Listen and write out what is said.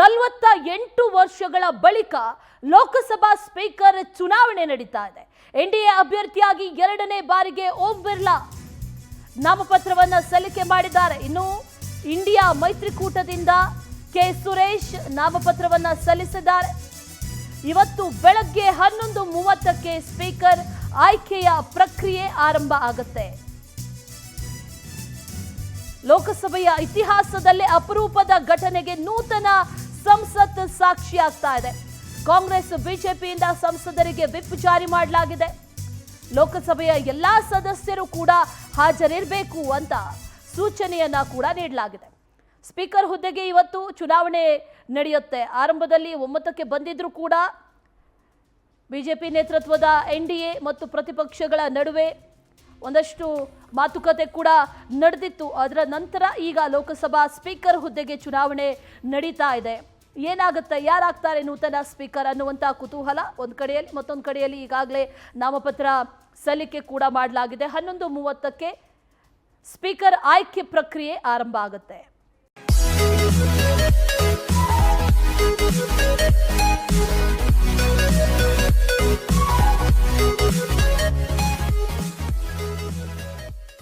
48 ವರ್ಷಗಳ ಬಳಿಕ ಲೋಕಸಭಾ ಸ್ಪೀಕರ್ ಚುನಾವಣೆ ನಡೀತಾ ಇದೆ. ಎನ್ಡಿಎ ಅಭ್ಯರ್ಥಿಯಾಗಿ ಎರಡನೇ ಬಾರಿಗೆ ಓಂ ಬಿರ್ಲಾ ನಾಮಪತ್ರವನ್ನು ಸಲ್ಲಿಕೆ ಮಾಡಿದ್ದಾರೆ. ಇನ್ನು ಇಂಡಿಯಾ ಮೈತ್ರಿಕೂಟದಿಂದ ಕೆ ಸುರೇಶ್ ನಾಮಪತ್ರವನ್ನು ಸಲ್ಲಿಸಿದ್ದಾರೆ. ಇವತ್ತು ಬೆಳಗ್ಗೆ 11:30ಕ್ಕೆ ಸ್ಪೀಕರ್ ಆಯ್ಕೆಯ ಪ್ರಕ್ರಿಯೆ ಆರಂಭ ಆಗುತ್ತೆ. ಲೋಕಸಭೆಯ ಇತಿಹಾಸದಲ್ಲೇ ಅಪರೂಪದ ಘಟನೆಗೆ ನೂತನ ಸಂಸತ್ ಸಾಕ್ಷಿಯಾಗ್ತಾ ಇದೆ. ಕಾಂಗ್ರೆಸ್ ಬಿಜೆಪಿಯಿಂದ ಸಂಸದರಿಗೆ ವಿಪ್ ಜಾರಿ ಮಾಡಲಾಗಿದೆ. ಲೋಕಸಭೆಯ ಎಲ್ಲಾ ಸದಸ್ಯರು ಕೂಡ ಹಾಜರಿರಬೇಕು ಅಂತ ಸೂಚನೆಯನ್ನ ಕೂಡ ನೀಡಲಾಗಿದೆ. ಸ್ಪೀಕರ್ ಹುದ್ದೆಗೆ ಇವತ್ತು ಚುನಾವಣೆ ನಡೆಯುತ್ತೆ. ಆರಂಭದಲ್ಲಿ ಒಮ್ಮತಕ್ಕೆ ಬಂದಿದ್ರೂ ಕೂಡ ಬಿಜೆಪಿ ನೇತೃತ್ವದ ಎನ್ಡಿಎ ಮತ್ತು ಪ್ರತಿಪಕ್ಷಗಳ ನಡುವೆ ಒಂದಷ್ಟು ಮಾತುಕತೆ ಕೂಡ ನಡೆದಿತ್ತು. ಅದರ ನಂತರ ಈಗ ಲೋಕಸಭಾ ಸ್ಪೀಕರ್ ಹುದ್ದೆಗೆ ಚುನಾವಣೆ ನಡೀತಾ ಇದೆ. ಏನಾಗುತ್ತೆ, ಯಾರಾಗ್ತಾರೆ ನೂತನ ಸ್ಪೀಕರ್ ಅನ್ನುವಂಥ ಕುತೂಹಲ ಒಂದು ಕಡೆಯಲ್ಲಿ, ಮತ್ತೊಂದು ಕಡೆಯಲ್ಲಿ ಈಗಾಗಲೇ ನಾಮಪತ್ರ ಸಲ್ಲಿಕೆ ಕೂಡ ಮಾಡಲಾಗಿದೆ. 11:30ಕ್ಕೆ ಸ್ಪೀಕರ್ ಆಯ್ಕೆ ಪ್ರಕ್ರಿಯೆ ಆರಂಭ ಆಗುತ್ತೆ.